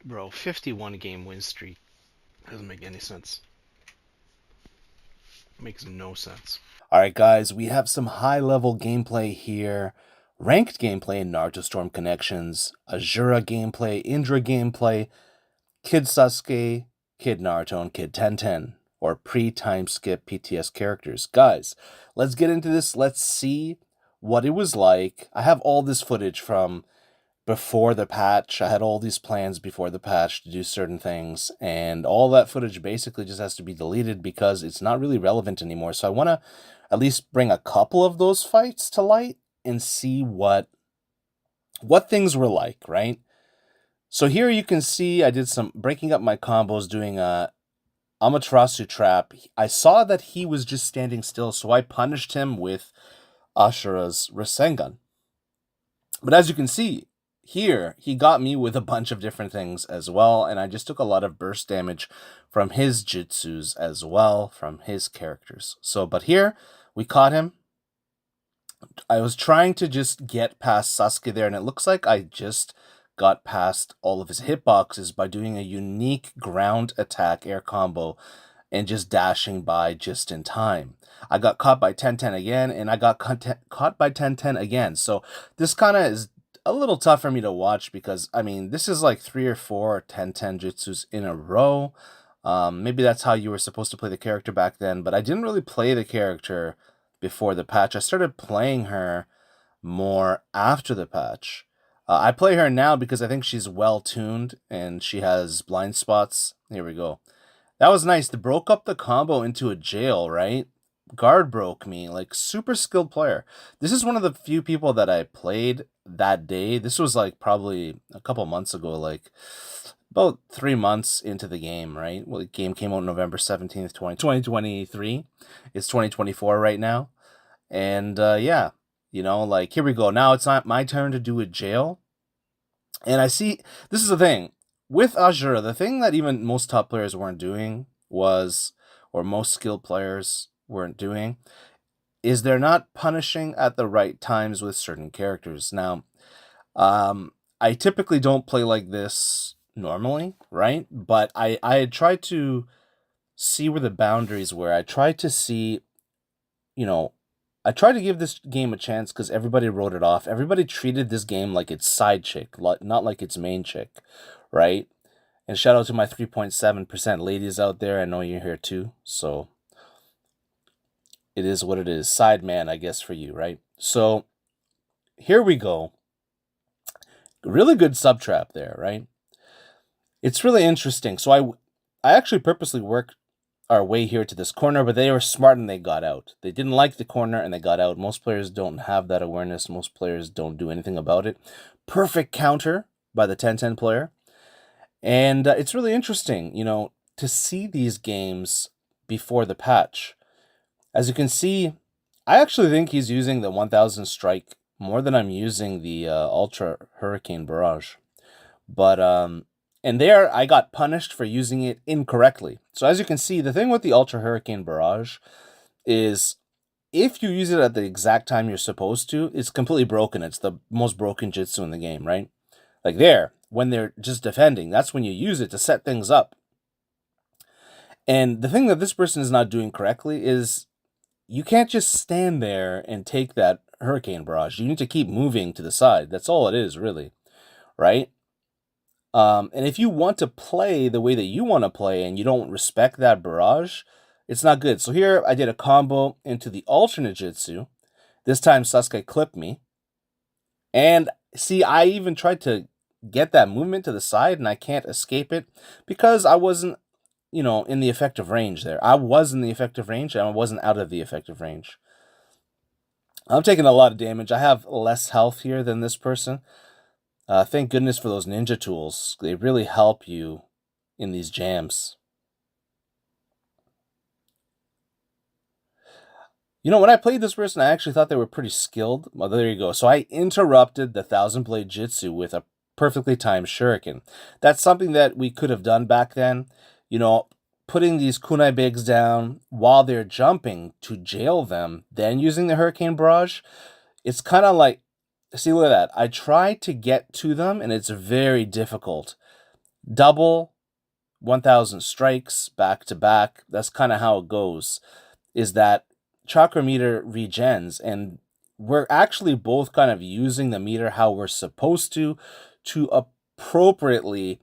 Bro, 51 game win streak doesn't make any sense. Makes no sense. All right, guys, we have some high-level gameplay here. Ranked gameplay in Naruto Storm Connections, Ashura gameplay, Indra gameplay, Kid Sasuke, Kid Naruto, and Kid Tenten, or pre-time skip PTS characters. Guys, let's get into this. Let's see what it was like. I have all this footage from before the patch. I had all these plans before the patch to do certain things, and all that footage basically just has to be deleted because it's not really relevant anymore. So I want to at least bring a couple of those fights to light and see what things were like, right? So here you can see I did some breaking up my combos, doing a Amaterasu trap. I saw that he was just standing still, so I punished him with Ashura's Rasengan. But as you can see, here he got me with a bunch of different things as well, and I just took a lot of burst damage from his jutsus as well, from his characters. So, but here we caught him. I was trying to just get past Sasuke there, and it looks like I just got past all of his hitboxes by doing a unique ground attack air combo and just dashing by just in time. I got caught by 10-10 again, and I got caught by 10-10 again. So this kind of is a little tough for me to watch because, I mean, this is like 3 or 4 10-10 jutsus in a row. Maybe that's how you were supposed to play the character back then, but I didn't really play the character before the patch. I started playing her more after the patch. I play her now because I think she's well tuned and she has blind spots. Here we go. That was nice. They broke up the combo into a jail, right? Guard broke me, like super skilled player. This is one of the few people that I played that day. This was like probably a couple months ago, like about 3 months into the game, right? Well, the game came out November 17th, 2023. It's 2024 right now. And yeah, like here we go. Now it's not my turn to do a jail. And I see, this is the thing. With Ashura, the thing that even most top players weren't doing was, or most skilled players weren't doing, is they're not punishing at the right times with certain characters. Now, I typically don't play like this normally, right? But I tried to see where the boundaries were. I tried to see, you know, I tried to give this game a chance because everybody wrote it off. Everybody treated this game like its side chick, not like its main chick, right? And shout out to my 3.7% ladies out there. I know you're here too. So it is what it is. Side man, I guess, for you, right? So here we go. Really good sub trap there, right? It's really interesting. So I actually purposely worked our way here to this corner, but they were smart and they got out. They didn't like the corner and they got out. Most players don't have that awareness. Most players don't do anything about it. Perfect counter by the 10-10 player. And it's really interesting, to see these games before the patch. As you can see, I actually think he's using the 1000 strike more than I'm using the Ultra Hurricane Barrage. But and there I got punished for using it incorrectly. So as you can see, the thing with the Ultra Hurricane Barrage is if you use it at the exact time you're supposed to, it's completely broken. It's the most broken jutsu in the game, right? Like there, when they're just defending, that's when you use it to set things up. And the thing that this person is not doing correctly is you can't just stand there and take that Hurricane Barrage. You need to keep moving to the side. That's all it is, really, right? And if you want to play the way that you want to play and you don't respect that barrage, it's not good. So here I did a combo into the alternate jutsu. This time Sasuke clipped me. And see, I even tried to get that movement to the side and I can't escape it because I wasn't, in the effective range there. I was in the effective range and I wasn't out of the effective range. I'm taking a lot of damage. I have less health here than this person. Thank goodness for those ninja tools. They really help you in these jams. When I played this person, I actually thought they were pretty skilled. Well, there you go. So I interrupted the 1000 blade jutsu with a perfectly timed shuriken. That's something that we could have done back then. Putting these kunai bigs down while they're jumping to jail them, then using the hurricane barrage. It's kind of like, see, look at that. I try to get to them, and it's very difficult. double 1,000 strikes back to back. That's kind of how it goes, is that chakra meter regens, and we're actually both kind of using the meter how we're supposed to appropriately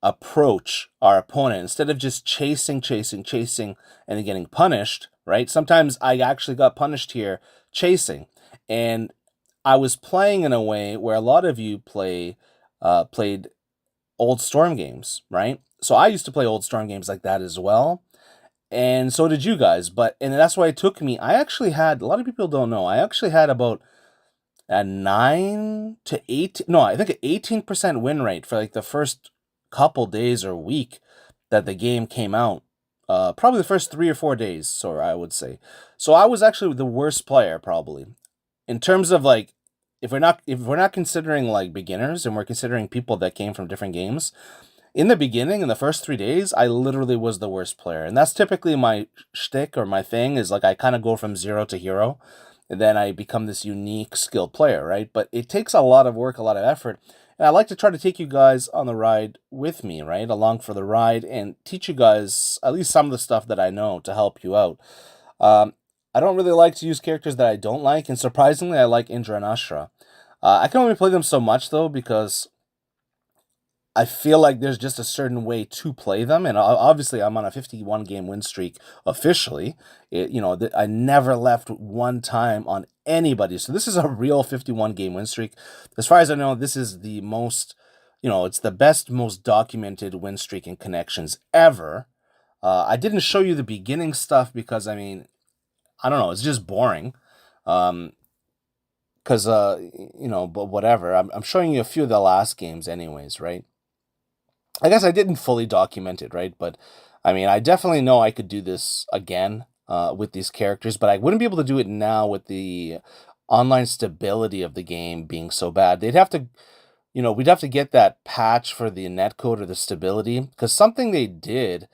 approach our opponent instead of just chasing, and then getting punished, right? Sometimes I actually got punished here chasing, and I was playing in a way where a lot of you played old Storm games, right? So I used to play old Storm games like that as well, and so did you guys. And that's why it took me. I actually had, a lot of people don't know, I actually had about a 9 to 8, no, I think an 18% win rate for like the first couple days or week that the game came out. Probably the first 3 or 4 days, so I would say. So I was actually the worst player probably in terms of like, if we're not considering like beginners and we're considering people that came from different games. In the beginning, in the first 3 days, I literally was the worst player. And that's typically my shtick, or my thing, is like I kind of go from zero to hero, and then I become this unique skilled player, right? But it takes a lot of work, a lot of effort. And I like to try to take you guys on the ride with me, right? Along for the ride, and teach you guys at least some of the stuff that I know to help you out. Um, I don't really like to use characters that I don't like, and surprisingly, I like Indra and Ashura. I can only play them so much, though, because I feel like there's just a certain way to play them, and obviously I'm on a 51 game win streak officially. I never left one time on anybody, so this is a real 51 game win streak. As far as I know, this is the most, it's the best, most documented win streak in connections ever. I didn't show you the beginning stuff because I mean, I don't know, it's just boring. Um, because but whatever. I'm showing you a few of the last games, anyways, right? I guess I didn't fully document it, right? But I mean, I definitely know I could do this again with these characters, but I wouldn't be able to do it now with the online stability of the game being so bad. We'd have to get that patch for the netcode or the stability, because something they did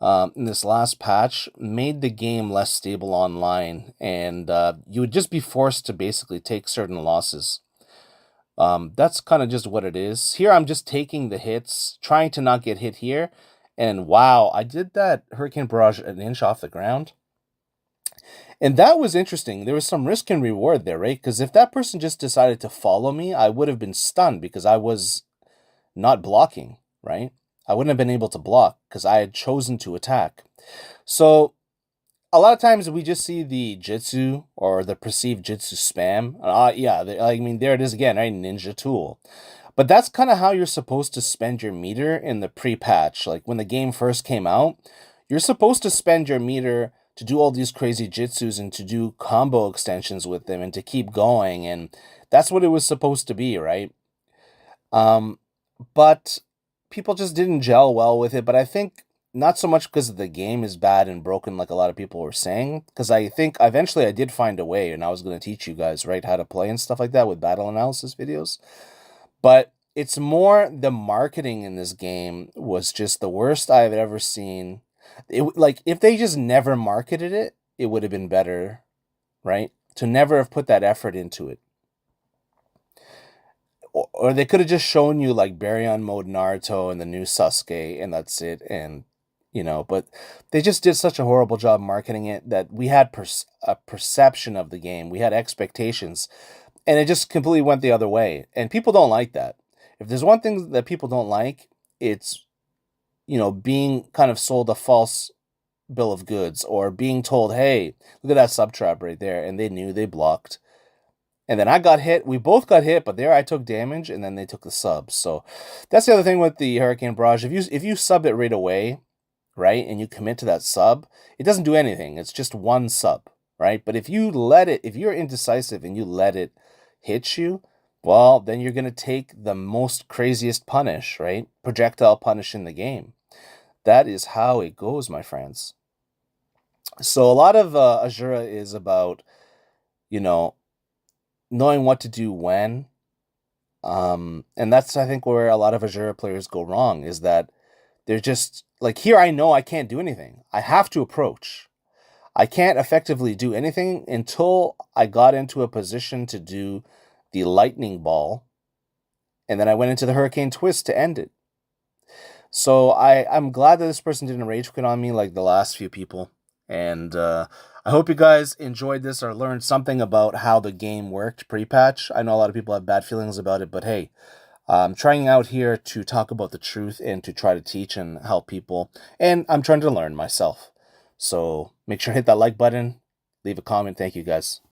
in this last patch made the game less stable online, and you would just be forced to basically take certain losses. That's kind of just what it is. Here, I'm just taking the hits, trying to not get hit here. And wow, I did that Hurricane Barrage an inch off the ground. And that was interesting. There was some risk and reward there, right? Because if that person just decided to follow me, I would have been stunned because I was not blocking, right? I wouldn't have been able to block because I had chosen to attack. So a lot of times we just see the jitsu or the perceived jitsu spam. Yeah, I mean, there it is again, right? Ninja tool. But that's kind of how you're supposed to spend your meter in the pre-patch. Like when the game first came out, you're supposed to spend your meter to do all these crazy jitsus and to do combo extensions with them and to keep going. And that's what it was supposed to be, right? Um, but people just didn't gel well with it. But I think not so much because the game is bad and broken like a lot of people were saying, because I think eventually I did find a way, and I was going to teach you guys, right, how to play and stuff like that with battle analysis videos. But it's more the marketing in this game was just the worst I've ever seen. Like if they just never marketed it, it would have been better, right? To never have put that effort into it. Or they could have just shown you like Baryon mode Naruto and the new Sasuke, and that's it. And but they just did such a horrible job marketing it that we had a perception of the game, we had expectations, and it just completely went the other way. And people don't like that. If there's one thing that people don't like, it's being kind of sold a false bill of goods, or being told, hey, look at that sub trap right there, and they knew, they blocked. And then I got hit. We both got hit, but there I took damage, and then they took the subs. So that's the other thing with the Hurricane Barrage. If you sub it right away, right, and you commit to that sub, it doesn't do anything. It's just one sub, right? But if you're indecisive and you let it hit you, well, then you're gonna take the most craziest punish, right? Projectile punish in the game. That is how it goes, my friends. So a lot of Ashura is about, you know, knowing what to do when. And that's, I think, where a lot of Ashura players go wrong, is that they're just like, here I know I can't do anything. I have to approach. I can't effectively do anything until I got into a position to do the lightning ball, and then I went into the hurricane twist to end it. So I'm glad that this person didn't rage quit on me like the last few people. And I hope you guys enjoyed this or learned something about how the game worked pre-patch. I know a lot of people have bad feelings about it, but hey, I'm trying out here to talk about the truth and to try to teach and help people. And I'm trying to learn myself. So make sure to hit that like button, leave a comment. Thank you guys.